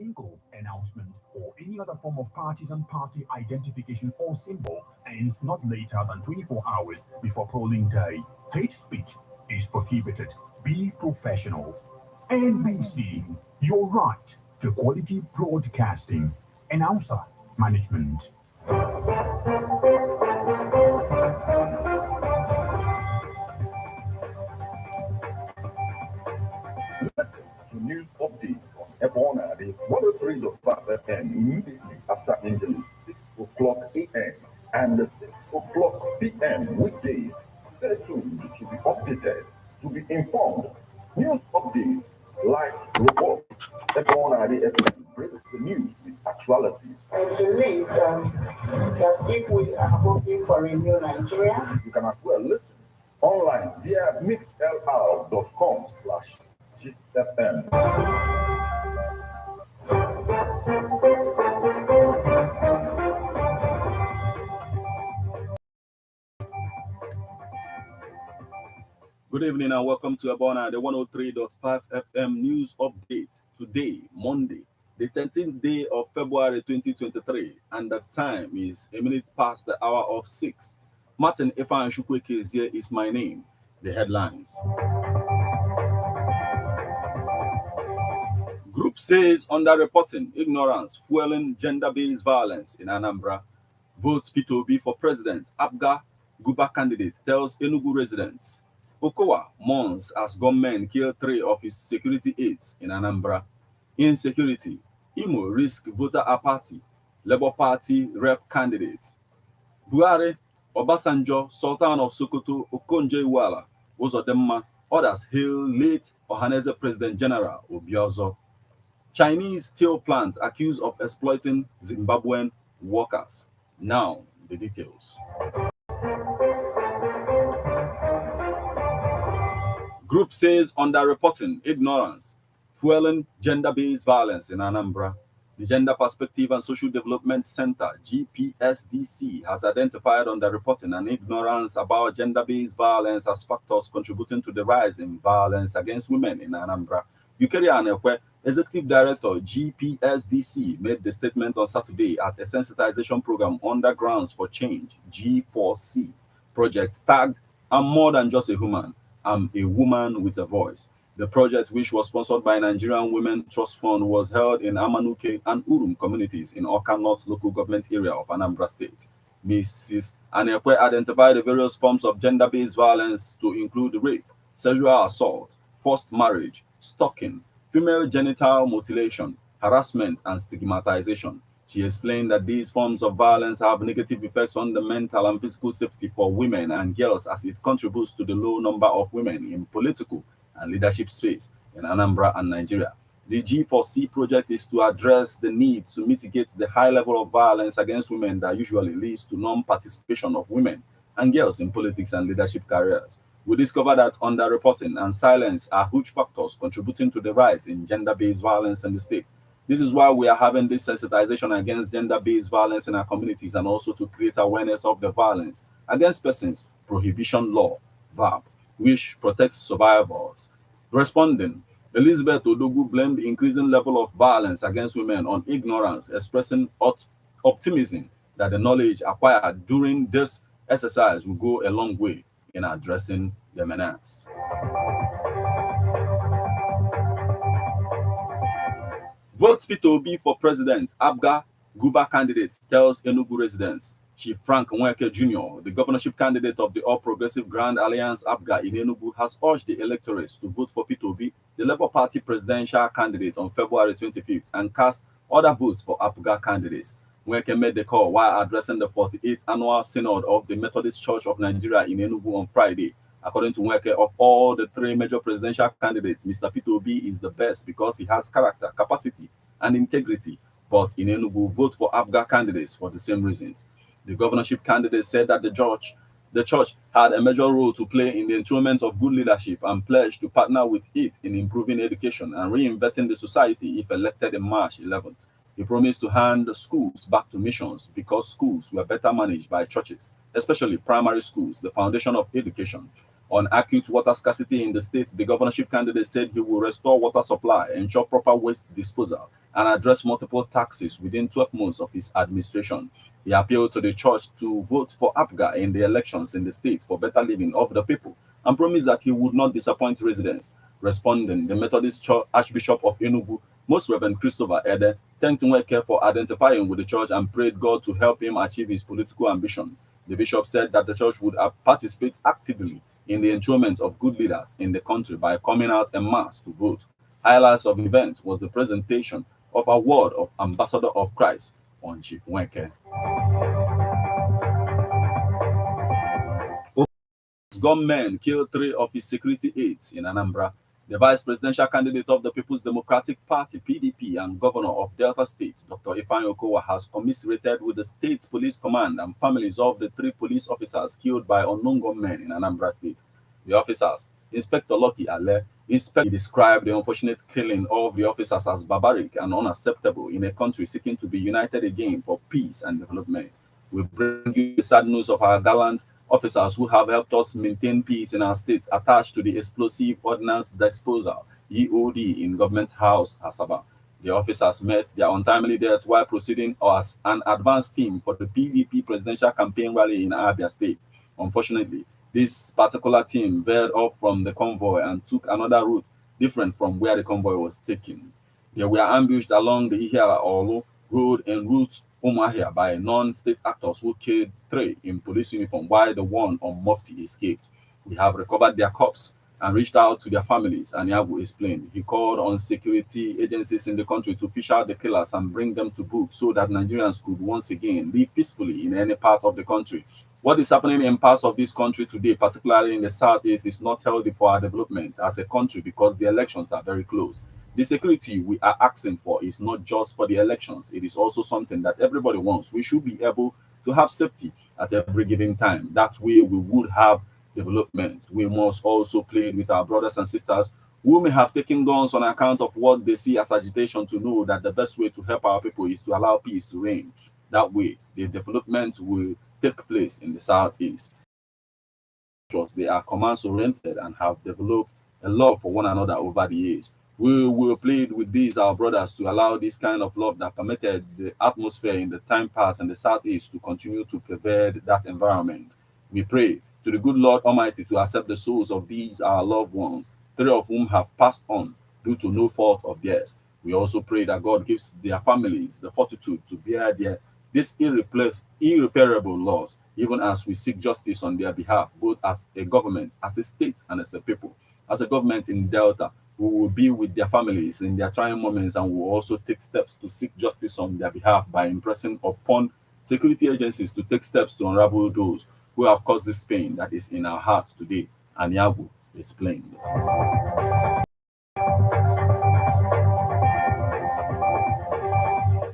jingle, announcement, or any other form of partisan party identification or symbol ends not later than 24 hours before polling day. Hate speech is prohibited. Be professional. NBC, your right to quality broadcasting. Announcer, management. Listen to news updates on Ebona, the 103.5 FM immediately after Angeles, 6 o'clock a.m. and the 6 o'clock p.m. weekdays. Stay tuned to be updated, to be informed. News updates, live reports. Ebona, the FM brings the news with actualities. I believe that if we are hoping for a new Nigeria, You can as well listen online via mixlr.com/GistFM. Good evening and welcome to Abona, the 103.5 FM news update. Today, Monday, the 13th day of February 2023, and the time is a minute past the hour of 6. Martin Ifan Shukweke here is my name. The headlines. Group says underreporting, ignorance, fueling gender-based violence in Anambra. Votes peterobi for president. Abga Guba candidate tells Enugu residents. Okowa mourns as gunmen kill 3 of his security aides in Anambra. Insecurity. Imo risk voter apathy. Labour Party rep candidate. Buhari, Obasanjo, Sultan of Sokoto, Okonjo-Iweala, Uzodinma. Others hail late Ohaneze President General Obiozor. Chinese steel plant accused of exploiting Zimbabwean workers. Now, the details. Group says underreporting, ignorance, fueling gender-based violence in Anambra. The Gender Perspective and Social Development Center, GPSDC, has identified underreporting and ignorance about gender-based violence as factors contributing to the rise in violence against women in Anambra. Yukeri Anekwe, Executive Director, GPSDC, made the statement on Saturday at a sensitization program under Grounds for Change, G4C, project tagged "I'm more than just a human. I'm a woman with a voice." The project, which was sponsored by Nigerian Women Trust Fund, was held in Amanuke and Urum communities in Awka North local government area of Anambra State. Mrs. Anekwe identified the various forms of gender-based violence to include rape, sexual assault, forced marriage, stalking, female genital mutilation, harassment, and stigmatization. She explained that these forms of violence have negative effects on the mental and physical safety for women and girls, as it contributes to the low number of women in political and leadership space in Anambra and Nigeria. The G4C project is to address the need to mitigate the high level of violence against women that usually leads to non-participation of women and girls in politics and leadership careers. We discovered that underreporting and silence are huge factors contributing to the rise in gender-based violence in the state. This is why we are having this sensitization against gender-based violence in our communities, and also to create awareness of the Violence Against Persons Prohibition Law, VAP, which protects survivors. Responding, Elizabeth Odogu blamed the increasing level of violence against women on ignorance, expressing optimism that the knowledge acquired during this exercise will go a long way in addressing the menace. Votes peterobi for president. Abga Guba candidate tells Enugu residents. Chief Frank Nweke Jr., the governorship candidate of the All Progressive Grand Alliance Abga in Enugu, has urged the electorates to vote for Peterobi, the Labour Party presidential candidate, on February 25th and cast other votes for Abga candidates. Nweke made the call while addressing the 48th annual synod of the Methodist Church of Nigeria in Enugu on Friday. According to Nweke, of all the 3 major presidential candidates, Mr. Peterobi is the best because he has character, capacity, and integrity. But in Enugu, vote for Abga candidates for the same reasons. The governorship candidate said that the church had a major role to play in the enthronement of good leadership and pledged to partner with it in improving education and reinventing the society if elected in March 11th. He promised to hand schools back to missions because schools were better managed by churches, especially primary schools, the foundation of education. On acute water scarcity in the state, the governorship candidate said he will restore water supply, ensure proper waste disposal, and address multiple taxes within 12 months of his administration. He appealed to the church to vote for APGA in the elections in the state for better living of the people and promised that he would not disappoint residents. Responding, the Methodist Archbishop of Enugu, Most Reverend Christopher Ede, thanked Nweke for identifying with the church and prayed God to help him achieve his political ambition. The bishop said that the church would participate actively in the enthronement of good leaders in the country by coming out en masse to vote. Highlights of the event was the presentation of a word of Ambassador of Christ on Chief Nweke. Gunmen killed 3 of his security aides in Anambra. The vice presidential candidate of the People's Democratic Party, PDP, and governor of Delta State, Dr. Ifeanyi Okowa, has commiserated with the state police command and families of the 3 police officers killed by unknown gunmen in Anambra State. The officers, Inspector Lucky Ale, described the unfortunate killing of the officers as barbaric and unacceptable in a country seeking to be united again for peace and development. We bring you the sad news of our gallant officers who have helped us maintain peace in our states attached to the Explosive Ordnance Disposal, EOD, in Government House, Asaba. The officers met their untimely death while proceeding as an advance team for the PDP presidential campaign rally in Abia State. Unfortunately, this particular team veered off from the convoy and took another route different from where the convoy was taken. They were ambushed along the Ihiala-Olu road en route Umuahia by non-state actors who killed 3 in police uniform while the one on Mufti escaped. We have recovered their corpses and reached out to their families, and Yabu explained. He called on security agencies in the country to fish out the killers and bring them to book so that Nigerians could once again live peacefully in any part of the country. What is happening in parts of this country today, particularly in the southeast, is not healthy for our development as a country because the elections are very close. The security we are asking for is not just for the elections. It is also something that everybody wants. We should be able to have safety at every given time. That way we would have development. We must also plead with our brothers and sisters who may have taken guns on account of what they see as agitation to know that the best way to help our people is to allow peace to reign. That way, the development will take place in the southeast. They are commerce-oriented and have developed a love for one another over the years. We will plead with these, our brothers, to allow this kind of love that permitted the atmosphere in the time past in the southeast to continue to pervade that environment. We pray to the good Lord Almighty to accept the souls of these, our loved ones, 3 of whom have passed on due to no fault of theirs. We also pray that God gives their families the fortitude to bear this irreparable loss, even as we seek justice on their behalf, both as a government, as a state, and as a people. As a government in Delta, we will be with their families in their trying moments, and we will also take steps to seek justice on their behalf by impressing upon security agencies to take steps to unravel those who have caused this pain that is in our hearts today. And Yabu explained.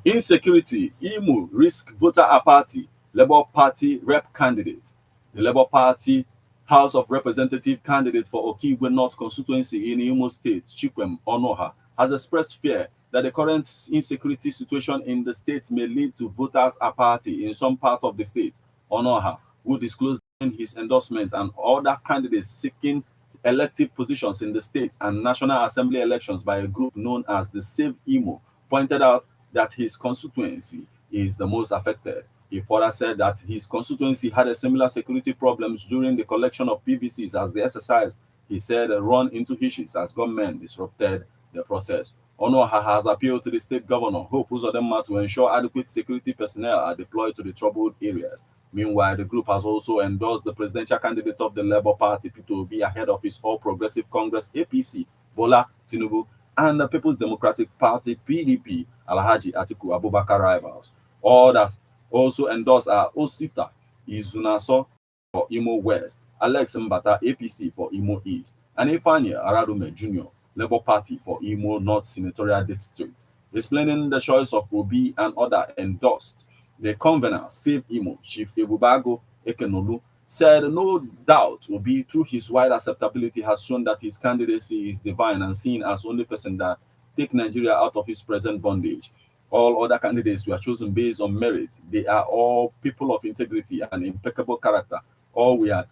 Insecurity, Imo risk voter apathy, Labour Party rep candidate. The Labour Party House of Representative candidate for Okigwe North constituency in Imo State, Chikwem Onoha, has expressed fear that the current insecurity situation in the state may lead to voters' apathy in some part of the state. Onoha, who disclosed his endorsement and other candidates seeking elective positions in the state and National Assembly elections by a group known as the Save Imo, pointed out that his constituency is the most affected. He further said that his constituency had a similar security problems during the collection of PVCs as the exercise, he said, run into issues as government disrupted the process. Onoha has appealed to the state governor, Hope Uzodinma, to ensure adequate security personnel are deployed to the troubled areas. Meanwhile, the group has also endorsed the presidential candidate of the Labour Party, peterobi, ahead of his All Progressive Congress, APC, Bola Tinubu, and the People's Democratic Party, PDP, Alhaji Atiku Abubakar rivals. Others also endorsed are Osita Izunaso for Imo West, Alex Mbata, APC for Imo East, and Ifeanyi Aradume Jr., Labour Party for Imo North Senatorial District. Explaining the choice of Obi and other endorsed, the convener, Save Imo, Chief Ebubago Ekenolu, said no doubt Obi, through his wide acceptability, has shown that his candidacy is divine and seen as only person that take Nigeria out of its present bondage. All other candidates were chosen based on merit. They are all people of integrity and impeccable character. All we are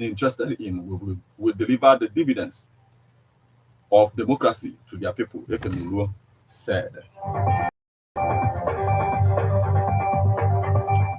interested in will deliver the dividends of democracy to their people, Ekenulu said.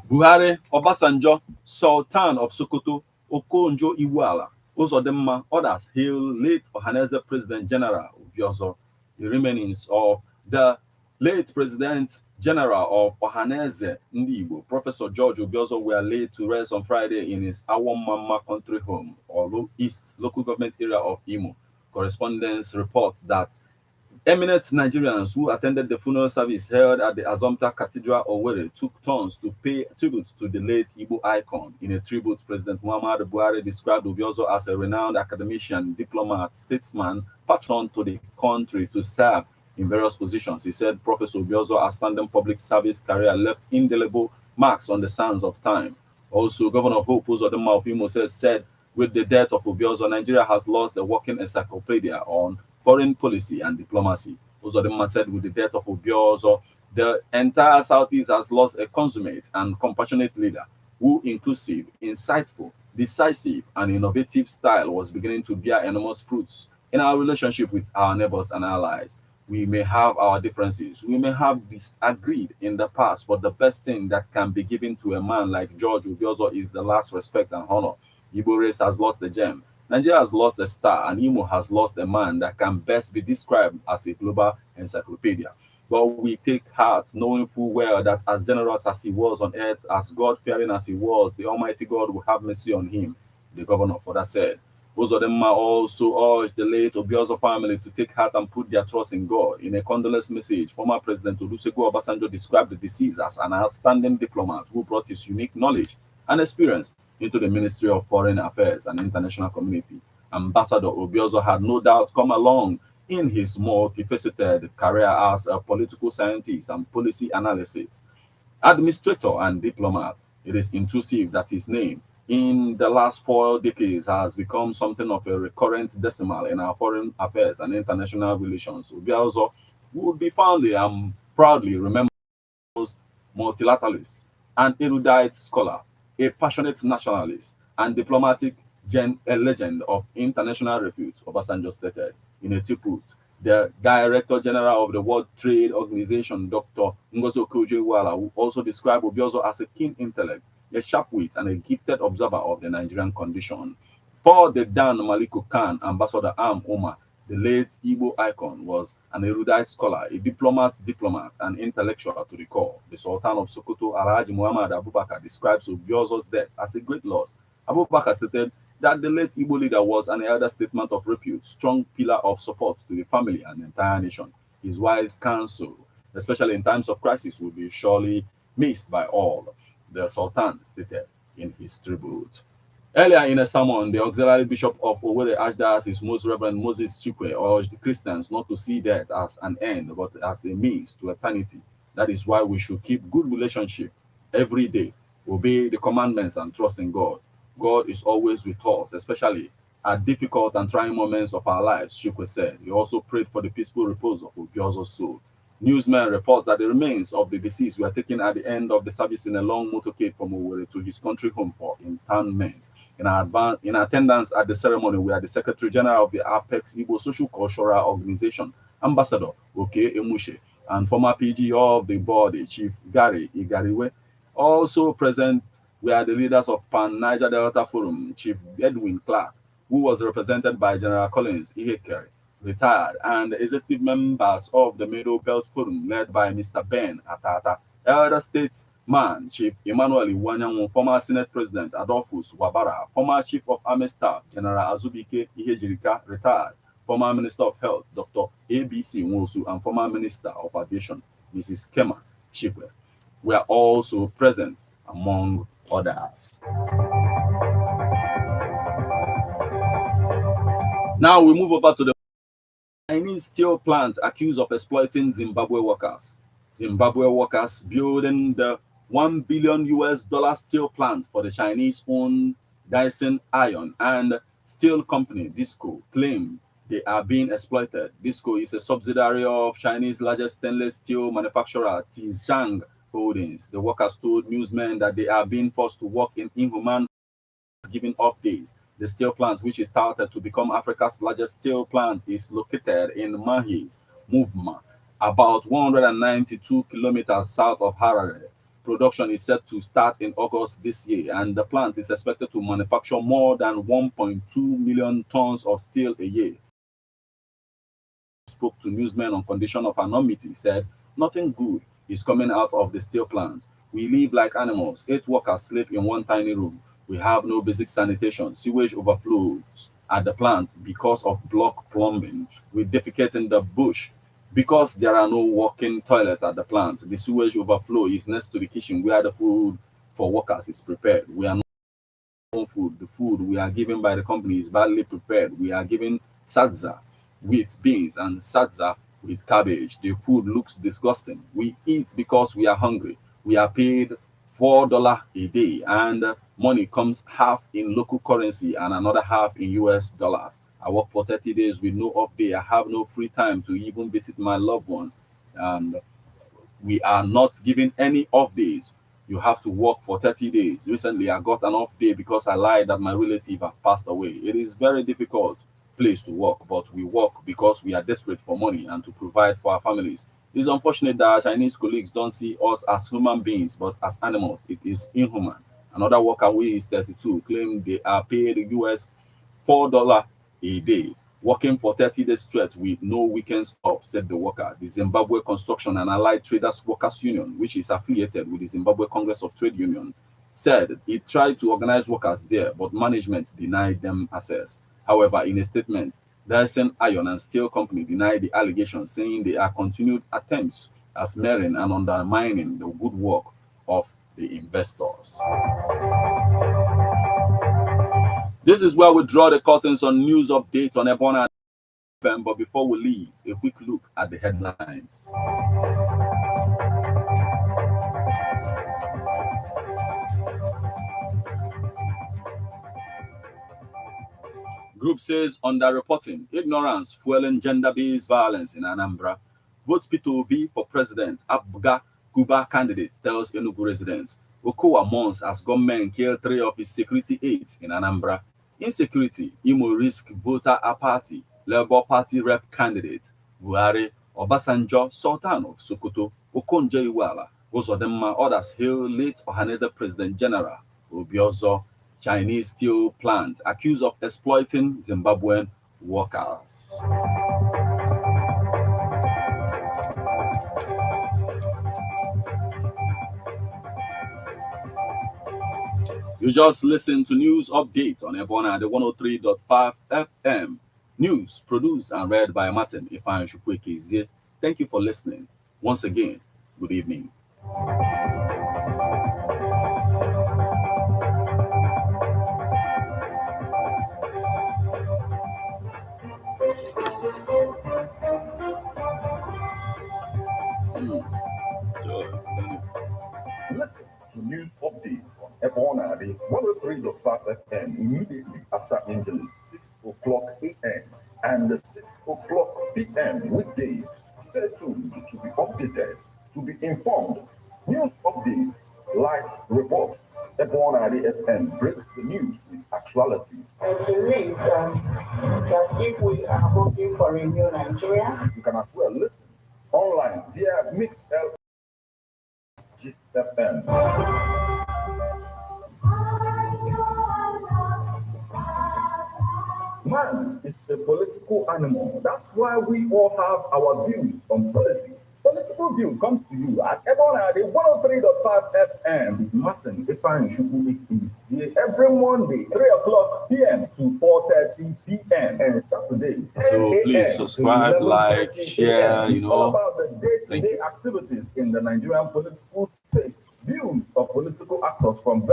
Buhari, Obasanjo, Sultan of Sokoto, Okonjo Iweala, Uzodinma, others hail late Ohaneze President General Obiozor. The remains of the late President General of Ohaneze Ndibo, Professor George Obiozor, were laid to rest on Friday in his Awamama country home, or East local government area of Imo. Correspondents report that eminent Nigerians who attended the funeral service held at the Azomta Cathedral, Owerri, took turns to pay tribute to the late Igbo icon. In a tribute, President Muhammadu Buhari described Obiozor as a renowned academician, diplomat, statesman, patron to the country to serve in various positions. He said Professor Obiozor's outstanding public service career left indelible marks on the sands of time. Also, Governor Hope Uzodinma of Imo said, with the death of Obiozor, Nigeria has lost a working encyclopedia on foreign policy and diplomacy. Uzodinma said, with the death of Obiozor, the entire Southeast has lost a consummate and compassionate leader who inclusive, insightful, decisive, and innovative style was beginning to bear enormous fruits in our relationship with our neighbors and allies. We may have our differences, we may have disagreed in the past, but the best thing that can be given to a man like George Obiozor is the last respect and honor. Igbo race has lost a gem. Nigeria has lost a star, and Imo has lost a man that can best be described as a global encyclopedia. But we take heart, knowing full well that as generous as he was on earth, as God-fearing as he was, the Almighty God will have mercy on him, the governor further said. Uzodinma also urged the late Obiozor family to take heart and put their trust in God. In a condolence message, former President Olusegun Obasanjo described the deceased as an outstanding diplomat who brought his unique knowledge and experience into the Ministry of Foreign Affairs and International Community. Ambassador Obiozor had no doubt come along in his multifaceted career as a political scientist and policy analyst, administrator, and diplomat. It is intrusive that his name in the last 4 decades has become something of a recurrent decimal in our foreign affairs and international relations. Obiozor would be fondly and proudly remembered as multilateralist, an erudite scholar, a passionate nationalist, and diplomatic a legend of international repute, Obasanjo stated. In a tribute, the Director General of the World Trade Organization, Dr. Ngozi Okonjo-Iweala, who also described Obiozor as a keen intellect, a sharp wit, and a gifted observer of the Nigerian condition. For the Dan Maliko Khan, Ambassador Am Omar, the late Igbo icon, was an erudite scholar, a diplomat, and intellectual to the core. The Sultan of Sokoto, Alhaji Muhammad Abubakar, describes Obiozor's death as a great loss. Abubakar stated that the late Igbo leader was an elder statesman of repute, strong pillar of support to the family and the entire nation. His wise counsel, especially in times of crisis, will be surely missed by all, the Sultan stated in his tribute. Earlier in a sermon, the auxiliary bishop of Owerri Archdiocese, Most Reverend Moses Chikwe, urged Christians not to see death as an end, but as a means to eternity. That is why we should keep good relationship every day, obey the commandments, and trust in God. God is always with us, especially at difficult and trying moments of our lives, Chikwe said. He also prayed for the peaceful repose of Obiozor's soul. Newsman reports that the remains of the deceased were taken at the end of the service in a long motorcade from Owerri to his country home for interment. In attendance at the ceremony were the Secretary General of the Apex Igbo Social Cultural Organization, Ambassador Oke Emushe, and former PG of the body, Chief Gary Igariwe. Also present were the leaders of Pan Niger Delta Forum, Chief Edwin Clark, who was represented by General Collins Ihekere, retired, and executive members of the Middle Belt Forum, led by Mr. Ben Atata, elder statesman Chief Emmanuel Iwanyanwu, former Senate President Adolphus Wabara, former Chief of Army Staff General Azubike Ihejirika, retired, former Minister of Health Dr. ABC Nwosu, and former Minister of Aviation Mrs. Kema Shikwe were also present, among others. Now we move over to the Chinese steel plant accused of exploiting Zimbabwe workers. Zimbabwe workers building the $1 billion steel plant for the Chinese-owned Dyson Iron and Steel Company, DISCO, claim they are being exploited. DISCO is a subsidiary of Chinese largest stainless steel manufacturer Tizhang Holdings. The workers told newsmen that they are being forced to work in inhuman giving off days. The steel plant, which is touted to become Africa's largest steel plant, is located in Mahis, Movement, about 192 kilometers south of Harare. Production is set to start in August this year, and the plant is expected to manufacture more than 1.2 million tons of steel a year. Spoke to newsmen on condition of anonymity, said nothing good is coming out of the steel plant. We live like animals. 8 workers sleep in one tiny room. We have no basic sanitation. Sewage overflows at the plant because of block plumbing. We defecate in the bush because there are no working toilets at the plant. The sewage overflow is next to the kitchen where the food for workers is prepared. We are not food. The food we are given by the company is badly prepared. We are given sadza with beans and sadza with cabbage. The food looks disgusting. We eat because we are hungry. We are paid $4 a day, and money comes half in local currency and another half in US dollars. I work for 30 days with no off day. I have no free time to even visit my loved ones, and we are not given any off days. You have to work for 30 days. Recently, I got an off day because I lied that my relative have passed away. It is very difficult place to work, but we work because we are desperate for money and to provide for our families. It's unfortunate that our Chinese colleagues don't see us as human beings, but as animals. It is inhuman. Another worker, who is 32, claimed they are paid US $4 a day, working for 30 days straight with no weekends off, said the worker. The Zimbabwe Construction and Allied Traders Workers Union, which is affiliated with the Zimbabwe Congress of Trade Union, said it tried to organize workers there, but management denied them access. However, in a statement, Dyson Iron and Steel Company denied the allegations, saying they are continued attempts at smearing and undermining the good work of the investors. This is where we draw the curtains on news updates on Ebona. But before we leave, a quick look at the headlines. Group says underreporting, ignorance fueling gender-based violence in Anambra. Vote peterobi for president. Abga Kuba candidate tells Enugu residents. Okowa mourns as gunmen kill 3 of his security aides in Anambra. Insecurity, Imo risk voter apathy. Labour Party rep candidate. Buhari, Obasanjo, Sultan of Sokoto, Okonjo Iweala, Uzodinma, others hail late Ohaneze President General Obiozo. Chinese steel plant accused of exploiting Zimbabwean workers. You just listened to news update on Ebona, the 103.5 FM. News produced and read by Martin Ifan Shukwekezie. Thank you for listening. Once again, good evening. Listen to news updates on Ebona, the 103.5 FM immediately after Angeles, 6 o'clock a.m. and 6 o'clock p.m. weekdays. Stay tuned to be updated, to be informed. News updates, live reports. Ebona FM breaks the news with actualities. I believe that if we are hoping for a new Nigeria, You can as well listen online via MixL Gist FM. Man is a political animal. That's why we all have our views on politics. Political View comes to you at Ebona, the 103.5 FM with Martin Ifan Shukwekezie every Monday, 3 o'clock p.m. to 4:30 p.m. and Saturday, 10 So a.m. please subscribe, to like, 11:30 share, a.m. you It's know. all about the Thank day-to-day activities in the Nigerian political space. Views of political actors from